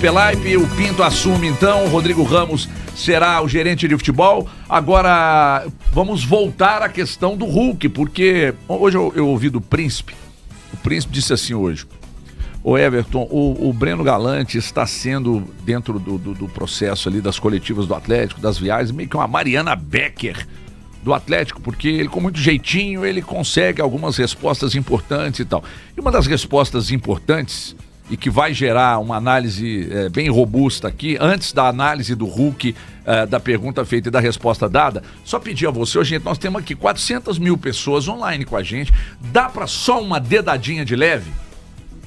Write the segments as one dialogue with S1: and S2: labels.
S1: Pelaipe, o Pinto assume então, o Rodrigo Ramos será o gerente de futebol. Agora, vamos voltar à questão do Hulk, porque hoje eu ouvi do Príncipe. O Príncipe disse assim hoje: ô Everton, o Breno Galante está sendo, dentro do processo ali das coletivas do Atlético, das viagens, meio que uma Mariana Becker do Atlético, porque ele, com muito jeitinho, ele consegue algumas respostas importantes e tal. E uma das respostas importantes, e que vai gerar uma análise bem robusta aqui, antes da análise do Hulk, da pergunta feita e da resposta dada, só pedir a você, gente, nós temos aqui 400 mil pessoas online com a gente, dá para só uma dedadinha de leve?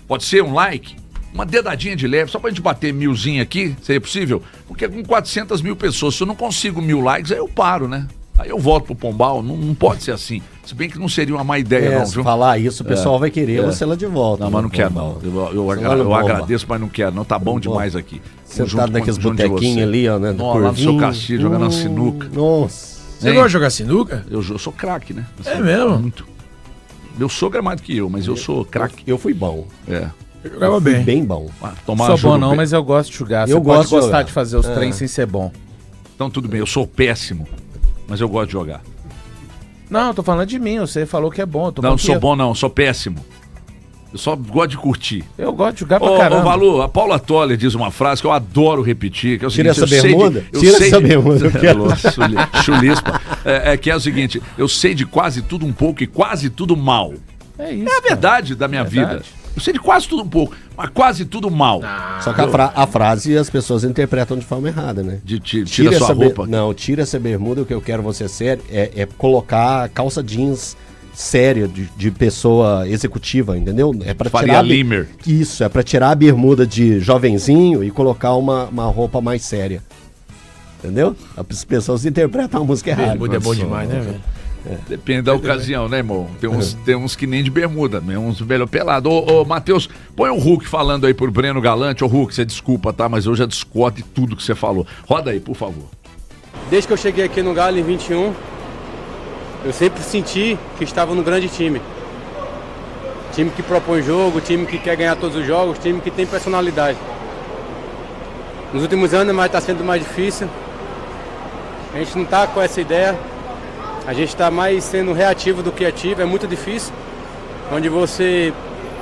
S1: Pode ser um like? Uma dedadinha de leve, só pra gente bater 1000zinho aqui, seria possível? Porque com 400 mil pessoas, se eu não consigo 1000 likes, aí eu paro, né? Aí eu volto pro Pombal, não pode ser assim. Se bem que não seria uma má ideia, não,
S2: se
S1: viu?
S2: falar isso, o pessoal vai querer você lá de volta.
S1: Não, mas não quero, não. Eu agradeço, mas não quero. Não tá bom demais aqui.
S2: Sentado naqueles botequinhos ali, ó, né?
S1: Nossa, lá no seu Castilho, jogando sinuca.
S2: Nossa.
S3: Você gosta de jogar sinuca?
S1: Eu sou craque, né?
S3: É mesmo?
S1: Muito. Meu sogro é mais do que eu, mas eu sou craque.
S2: Eu fui bom.
S1: É.
S3: Eu jogava bem.
S2: Bem bom.
S4: Sou bom não, mas eu gosto de jogar. Você pode gostar de fazer os treinos sem ser bom.
S1: Então tudo bem, eu sou péssimo, mas eu gosto de jogar.
S4: Não, eu tô falando de mim, você falou que é bom.
S1: Não sou bom não, sou péssimo. Eu só gosto de curtir.
S4: Eu gosto de jogar pra caramba.
S1: Ô, Valu, a Paula Toller diz uma frase que eu adoro repetir, que é o
S2: Tira
S1: seguinte...
S2: essa bermuda? Tira essa bermuda.
S1: Chulispa. Que é o seguinte, eu sei de quase tudo um pouco e quase tudo mal.
S4: É isso.
S1: É a verdade da minha vida. Eu sei de quase tudo um pouco, mas quase tudo mal.
S2: Só que a frase as pessoas interpretam de forma errada, né?
S1: Tira sua roupa.
S2: Não, tira essa bermuda, o que eu quero você ser é colocar calça jeans séria de pessoa executiva, entendeu? É para tirar
S1: Limer.
S2: Isso, é para tirar a bermuda de jovenzinho e colocar uma roupa mais séria. Entendeu? As pessoas interpretam a música errada.
S3: Bermuda é bom demais, né, velho?
S1: Depende da ocasião, né, irmão? Tem uns que nem de bermuda, né? Uns velho pelado. Ô, Matheus, põe o Hulk falando aí por Breno Galante. Ô, Hulk, você desculpa, tá? Mas eu já discordo de tudo que você falou. Roda aí, por favor.
S5: Desde que eu cheguei aqui no Galo em 21, eu sempre senti que estava no grande time. Time que propõe jogo, time que quer ganhar todos os jogos, time que tem personalidade. Nos últimos anos, mas está sendo mais difícil. A gente não está com essa ideia. A gente está mais sendo reativo do que ativo, é muito difícil. Onde você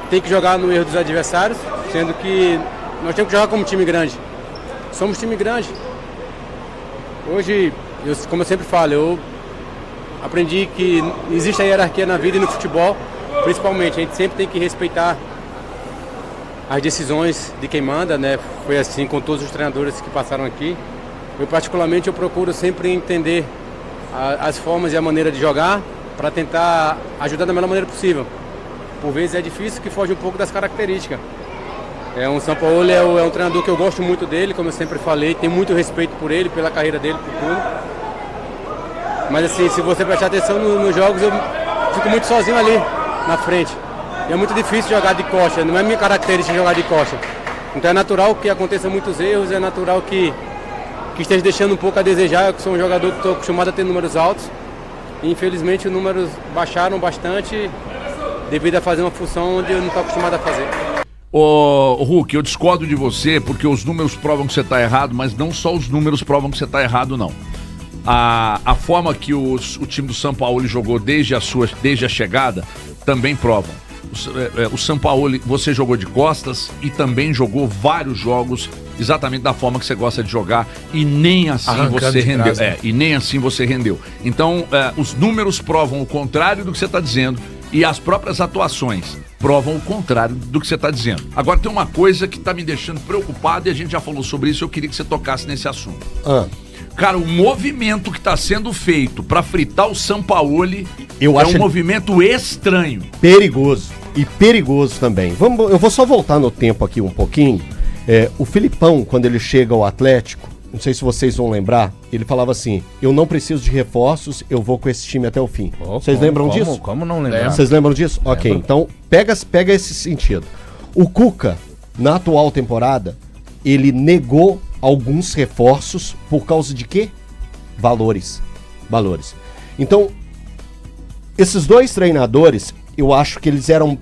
S5: tem que jogar no erro dos adversários, sendo que nós temos que jogar como time grande. Somos time grande. Hoje, como eu sempre falo, eu aprendi que existe a hierarquia na vida e no futebol, principalmente. A gente sempre tem que respeitar as decisões de quem manda, né? Foi assim com todos os treinadores que passaram aqui. Eu particularmente procuro sempre entender as formas e a maneira de jogar para tentar ajudar da melhor maneira possível. Por vezes é difícil, que foge um pouco das características. O Sampaoli é um treinador que eu gosto muito dele, como eu sempre falei, tenho muito respeito por ele, pela carreira dele, por tudo. Mas assim, se você prestar atenção nos jogos, eu fico muito sozinho ali na frente. E é muito difícil jogar de costa, não é minha característica jogar de costa. Então é natural que aconteçam muitos erros, é natural que esteja deixando um pouco a desejar. Eu sou um jogador que estou acostumado a ter números altos. E infelizmente os números baixaram bastante devido a fazer uma função onde eu não estou acostumado a fazer.
S1: Ô, Hulk, eu discordo de você porque os números provam que você está errado, mas não só os números provam que você está errado, não. A forma que o time do São Paulo jogou desde a chegada também provam. O São Paulo, você jogou de costas e também jogou vários jogos exatamente da forma que você gosta de jogar e nem assim você rendeu. E nem assim você rendeu. Então, os números provam o contrário do que você está dizendo e as próprias atuações provam o contrário do que você está dizendo. Agora tem uma coisa que está me deixando preocupado e a gente já falou sobre isso, eu queria que você tocasse nesse assunto. Cara, o movimento que está sendo feito para fritar o Sampaoli um movimento estranho.
S2: Perigoso. E perigoso também. Eu vou só voltar no tempo aqui um pouquinho. O Filipão, quando ele chega ao Atlético, não sei se vocês vão lembrar, ele falava assim: eu não preciso de reforços, eu vou com esse time até o fim. Vocês lembram disso?
S4: Como não lembrar?
S2: Vocês lembram disso? Ok, então pega esse sentido. O Cuca, na atual temporada, ele negou alguns reforços por causa de quê? Valores. Então, esses dois treinadores, eu acho que eles eram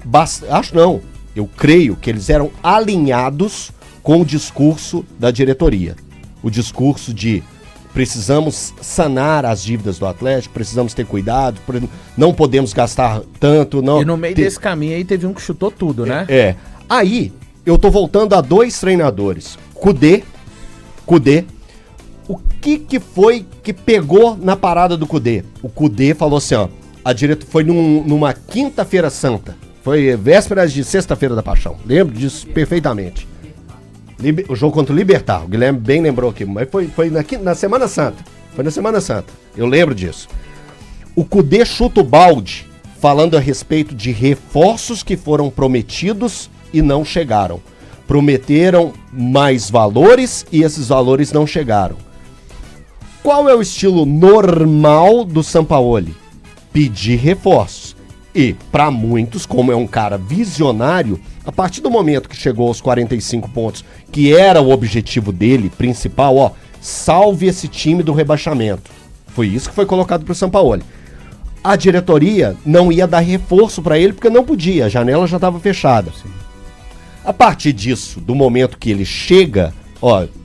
S2: eu creio que eles eram alinhados com o discurso da diretoria. O discurso de precisamos sanar as dívidas do Atlético, precisamos ter cuidado, não podemos gastar tanto. Não.
S4: E no meio desse caminho aí teve um que chutou tudo, né?
S2: Aí, eu tô voltando a 2 treinadores. Kudê. O que foi que pegou na parada do Kudê? O Kudê falou assim, ó, foi numa quinta-feira santa, foi vésperas de sexta-feira da Paixão, lembro disso perfeitamente. O jogo contra o Libertad, o Guilherme bem lembrou aqui, mas foi na Semana Santa, eu lembro disso. O Kudê chuta o balde, falando a respeito de reforços que foram prometidos e não chegaram. Prometeram mais valores e esses valores não chegaram. Qual é o estilo normal do Sampaoli? Pedir reforços. E, para muitos, como é um cara visionário, a partir do momento que chegou aos 45 pontos, que era o objetivo dele, principal, salve esse time do rebaixamento. Foi isso que foi colocado pro Sampaoli. A diretoria não ia dar reforço para ele, porque não podia, a janela já estava fechada. Sim. A partir disso, do momento que ele chega,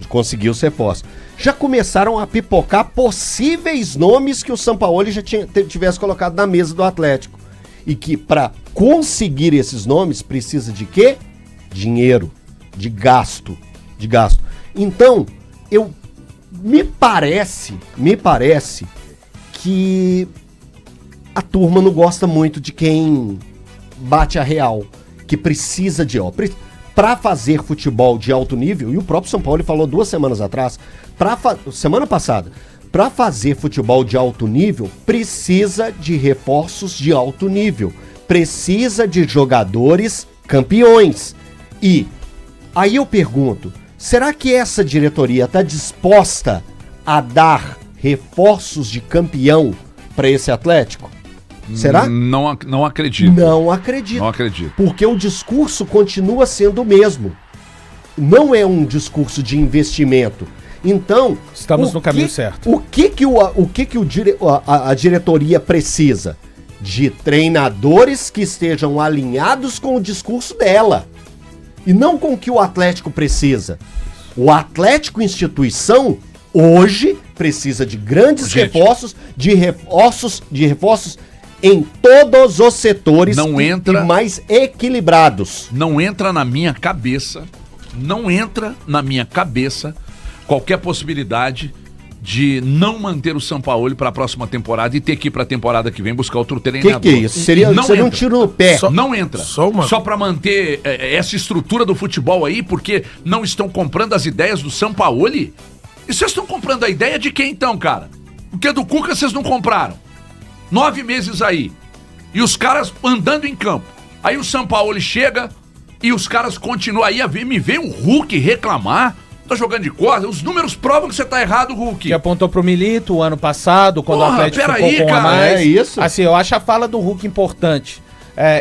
S2: conseguiu os reforços. Já começaram a pipocar possíveis nomes que o Sampaoli já tivesse colocado na mesa do Atlético. E que para conseguir esses nomes precisa de quê? Dinheiro, de gasto. Então, me parece que a turma não gosta muito de quem bate a real, que precisa de para fazer futebol de alto nível, e o próprio Sampaoli falou 2 semanas atrás, semana passada, para fazer futebol de alto nível, precisa de reforços de alto nível, precisa de jogadores campeões. E aí eu pergunto, será que essa diretoria está disposta a dar reforços de campeão para esse Atlético? Será?
S1: Não acredito.
S2: Não acredito.
S1: Não acredito.
S2: Porque o discurso continua sendo o mesmo. Não é um discurso de investimento. Então,
S4: estamos no caminho certo.
S2: O que a diretoria precisa? De treinadores que estejam alinhados com o discurso dela. E não com o que o Atlético precisa. O Atlético instituição hoje precisa de grandes reforços, de reforços em todos os setores e mais equilibrados.
S1: Não entra na minha cabeça qualquer possibilidade de não manter o Sampaoli para a próxima temporada e ter que ir para a temporada que vem buscar outro treinador.
S2: Que é isso? Seria um tiro no pé.
S1: Não entra. Só para manter essa estrutura do futebol aí, porque não estão comprando as ideias do Sampaoli? E vocês estão comprando a ideia de quem então, cara? Porque do Cuca vocês não compraram. 9 meses aí. E os caras andando em campo. Aí o Sampaoli chega e os caras continuam. Aí me vem o Hulk reclamar. Tá jogando de corda. Os números provam que você tá errado, Hulk.
S4: Que apontou pro Milito o ano passado, quando o Atlético ficou com a mais.
S2: É isso?
S4: Assim, eu acho a fala do Hulk importante.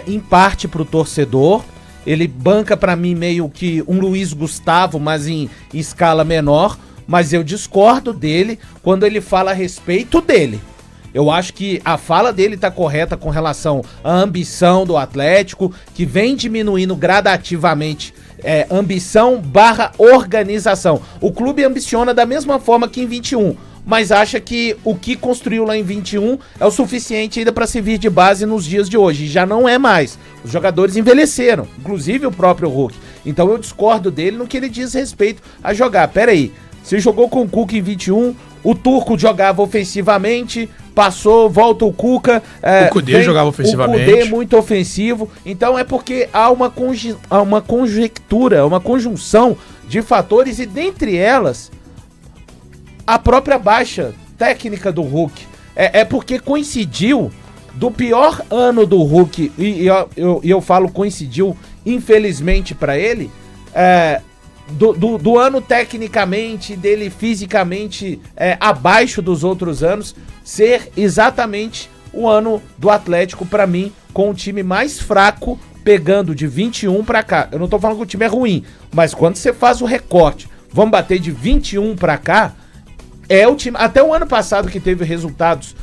S4: Em parte pro torcedor. Ele banca pra mim meio que um Luiz Gustavo, mas em escala menor. Mas eu discordo dele quando ele fala a respeito dele. Eu acho que a fala dele tá correta com relação à ambição do Atlético, que vem diminuindo gradativamente ambição / organização. O clube ambiciona da mesma forma que em 21, mas acha que o que construiu lá em 21 é o suficiente ainda para servir de base nos dias de hoje. E já não é mais. Os jogadores envelheceram, inclusive o próprio Hulk. Então eu discordo dele no que ele diz respeito a jogar. Pera aí, você jogou com o Cuca em 21, o Turco jogava ofensivamente, passou, volta o Cuca.
S3: O Kudê jogava ofensivamente.
S4: O Kudê muito ofensivo. Então é porque há uma conjectura, uma conjunção de fatores e dentre elas a própria baixa técnica do Hulk. É porque coincidiu do pior ano do Hulk, e eu falo coincidiu infelizmente para ele, do ano tecnicamente, dele fisicamente abaixo dos outros anos, ser exatamente o ano do Atlético para mim, com o time mais fraco, pegando de 21 para cá. Eu não tô falando que o time é ruim, mas quando você faz o recorte, vamos bater de 21 para cá, é o time, até o ano passado que teve resultados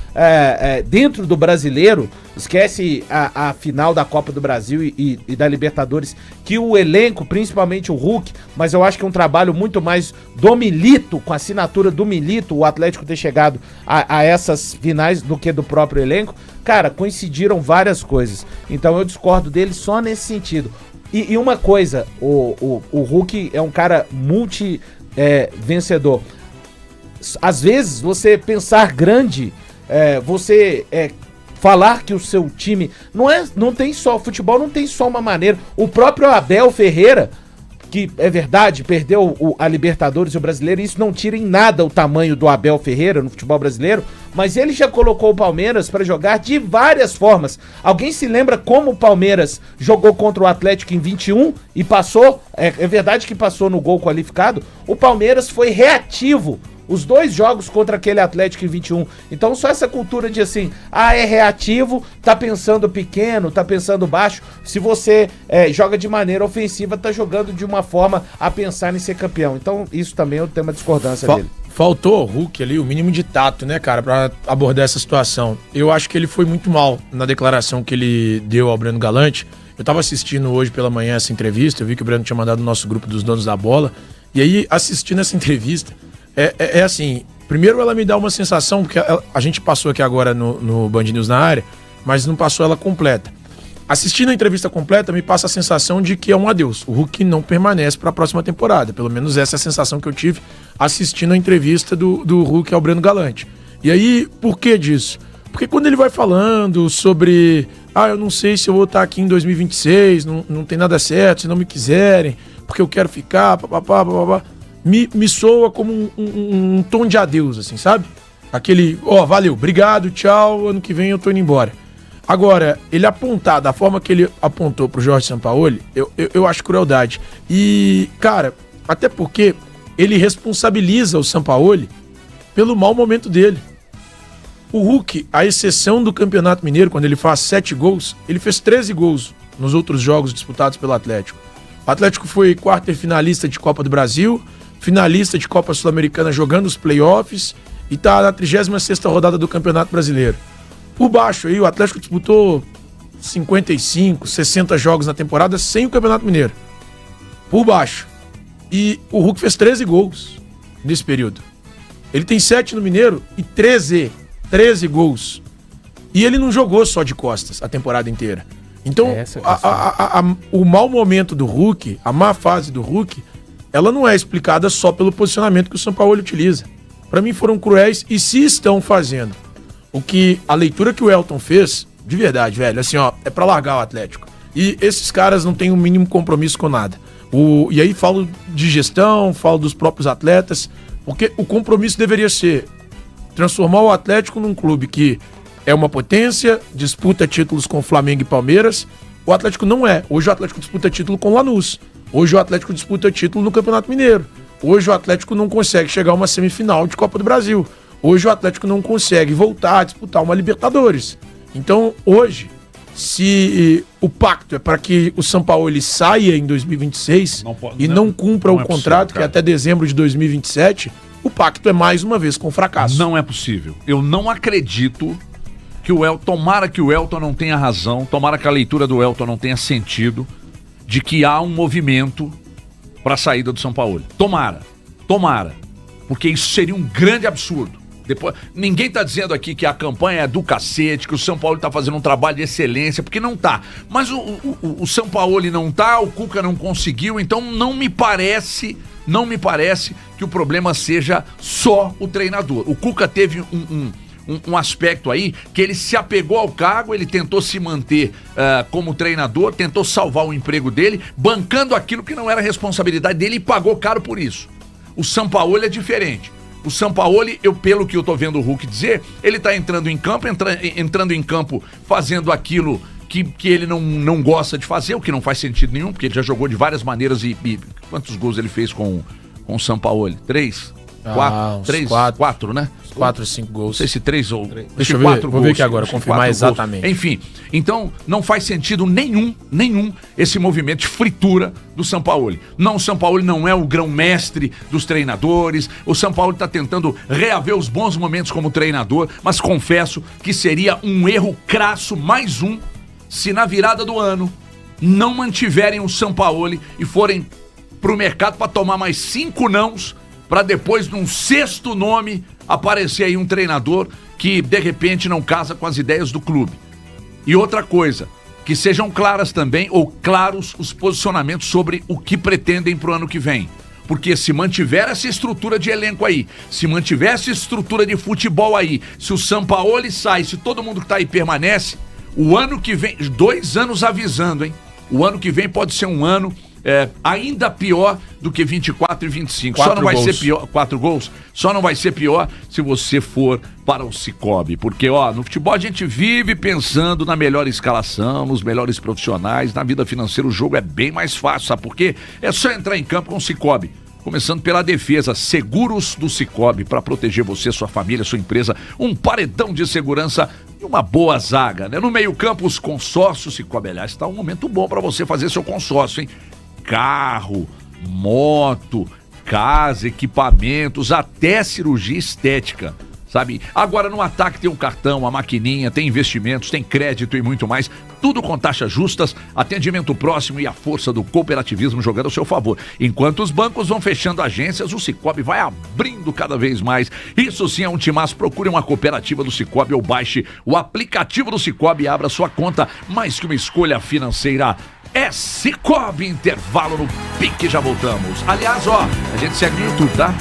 S4: dentro do brasileiro, esquece a final da Copa do Brasil e da Libertadores, que o elenco, principalmente o Hulk, mas eu acho que é um trabalho muito mais do Milito, com a assinatura do Milito, o Atlético ter chegado a essas finais do que do próprio elenco. Cara, coincidiram várias coisas. Então eu discordo dele só nesse sentido. E uma coisa, o Hulk é um cara vencedor. Às vezes, você pensar grande, falar que o seu time não tem só, o futebol não tem só uma maneira. O próprio Abel Ferreira, que é verdade, perdeu a Libertadores e o Brasileiro, isso não tira em nada o tamanho do Abel Ferreira no futebol brasileiro, mas ele já colocou o Palmeiras para jogar de várias formas. Alguém se lembra como o Palmeiras jogou contra o Atlético em 21 e passou? É verdade que passou no gol qualificado. O Palmeiras foi reativo os 2 jogos contra aquele Atlético em 21. Então só essa cultura de assim, é reativo, tá pensando pequeno, tá pensando baixo. Se você joga de maneira ofensiva, tá jogando de uma forma a pensar em ser campeão. Então isso também é o tema de discordância dele.
S3: Faltou ao Hulk ali o mínimo de tato, né, cara, pra abordar essa situação. Eu acho que ele foi muito mal na declaração que ele deu ao Breno Galante. Eu tava assistindo hoje pela manhã essa entrevista, eu vi que o Breno tinha mandado no nosso grupo dos donos da bola. E aí, assistindo essa entrevista, assim, primeiro ela me dá uma sensação, porque a gente passou aqui agora no Band News na área, mas não passou ela completa. Assistindo a entrevista completa, me passa a sensação de que é um adeus. O Hulk não permanece para a próxima temporada. Pelo menos essa é a sensação que eu tive assistindo a entrevista do Hulk ao Breno Galante. E aí, por que disso? Porque quando ele vai falando sobre eu não sei se eu vou estar aqui em 2026, não tem nada certo, se não me quiserem, porque eu quero ficar, papapá. Me soa como um tom de adeus, assim, sabe? Aquele, valeu, obrigado, tchau, ano que vem eu tô indo embora. Agora, ele apontar da forma que ele apontou pro Jorge Sampaoli, eu acho crueldade. E, cara, até porque ele responsabiliza o Sampaoli pelo mau momento dele. O Hulk, à exceção do Campeonato Mineiro, quando ele faz 7 gols, ele fez 13 gols nos outros jogos disputados pelo Atlético. O Atlético foi quarto-finalista de Copa do Brasil, finalista de Copa Sul-Americana jogando os playoffs e tá na 36ª rodada do Campeonato Brasileiro. Por baixo aí, o Atlético disputou 55, 60 jogos na temporada sem o Campeonato Mineiro. Por baixo. E o Hulk fez 13 gols nesse período. Ele tem 7 no Mineiro e 13 gols. E ele não jogou só de costas a temporada inteira. Então, o mau momento do Hulk, a má fase do Hulk, ela não é explicada só pelo posicionamento que o Sampaoli utiliza. Para mim foram cruéis e se estão fazendo o que a leitura que o Elton fez, de verdade, velho, assim, é pra largar o Atlético. E esses caras não têm o mínimo compromisso com nada. E aí falo de gestão, falo dos próprios atletas, porque o compromisso deveria ser transformar o Atlético num clube que é uma potência, disputa títulos com Flamengo e Palmeiras. O Atlético não é. Hoje o Atlético disputa título com Lanús. Hoje o Atlético disputa título no Campeonato Mineiro. Hoje o Atlético não consegue chegar a uma semifinal de Copa do Brasil. Hoje o Atlético não consegue voltar a disputar uma Libertadores. Então, hoje, se o pacto é para que o Sampaoli saia em 2026 não cumpra o contrato, possível, que é até dezembro de 2027, o pacto é mais uma vez com fracasso.
S1: Não é possível. Eu não acredito que tomara que o Elton não tenha razão, tomara que a leitura do Elton não tenha sentido, de que há um movimento para a saída do Sampaoli. Tomara. Porque isso seria um grande absurdo. Depois, ninguém tá dizendo aqui que a campanha é do cacete, que o Sampaoli tá fazendo um trabalho de excelência, porque não tá. Mas o Sampaoli não tá, o Cuca não conseguiu, então não me parece que o problema seja só o treinador. O Cuca teve um aspecto aí que ele se apegou ao cargo, ele tentou se manter como treinador, tentou salvar o emprego dele, bancando aquilo que não era responsabilidade dele e pagou caro por isso. O Sampaoli é diferente. O Sampaoli, pelo que eu tô vendo o Hulk dizer, ele tá entrando em campo, fazendo aquilo que ele não gosta de fazer, o que não faz sentido nenhum, porque ele já jogou de várias maneiras e quantos gols ele fez com o Sampaoli? 3? Quatro, né?
S3: 4 ou 5 gols.
S1: Não sei se 3 ou...
S3: Deixa eu ver, vou ver aqui agora, confirmar exatamente.
S1: Enfim, então não faz sentido nenhum esse movimento de fritura do Sampaoli. Não, o Sampaoli não é o grão-mestre dos treinadores, o Sampaoli está tentando reaver os bons momentos como treinador, mas confesso que seria um erro crasso, mais um, se na virada do ano não mantiverem o Sampaoli e forem pro mercado para tomar mais 5 nãos, para depois, num 6º nome, aparecer aí um treinador que, de repente, não casa com as ideias do clube. E outra coisa, que sejam claras também, ou claros os posicionamentos sobre o que pretendem pro ano que vem. Porque se mantiver essa estrutura de elenco aí, se mantiver essa estrutura de futebol aí, se o Sampaoli sai, se todo mundo que tá aí permanece, o ano que vem, 2 anos avisando, hein? O ano que vem pode ser um ano ainda pior do que 24 e 25. Só não vai ser pior. 4 gols? Só não vai ser pior se você for para o Cicobi. Porque, no futebol a gente vive pensando na melhor escalação, nos melhores profissionais. Na vida financeira o jogo é bem mais fácil, sabe por quê? É só entrar em campo com o Cicobi. Começando pela defesa, seguros do Cicobi, para proteger você, sua família, sua empresa, um paredão de segurança e uma boa zaga, né? No meio-campo, os consórcios Cicobi. Aliás, está um momento bom para você fazer seu consórcio, hein? Carro, moto, casa, equipamentos, até cirurgia estética, sabe? Agora no ataque tem um cartão, a maquininha, tem investimentos, tem crédito e muito mais. Tudo com taxas justas, atendimento próximo e a força do cooperativismo jogando ao seu favor. Enquanto os bancos vão fechando agências, o Cicobi vai abrindo cada vez mais. Isso sim é um timaço. Procure uma cooperativa do Cicobi ou baixe o aplicativo do Cicobi e abra sua conta. Mais que uma escolha financeira, é Cicobi. Intervalo no pique, já voltamos. Aliás, a gente segue no YouTube, tá?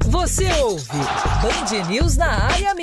S6: Você ouve Band News na área.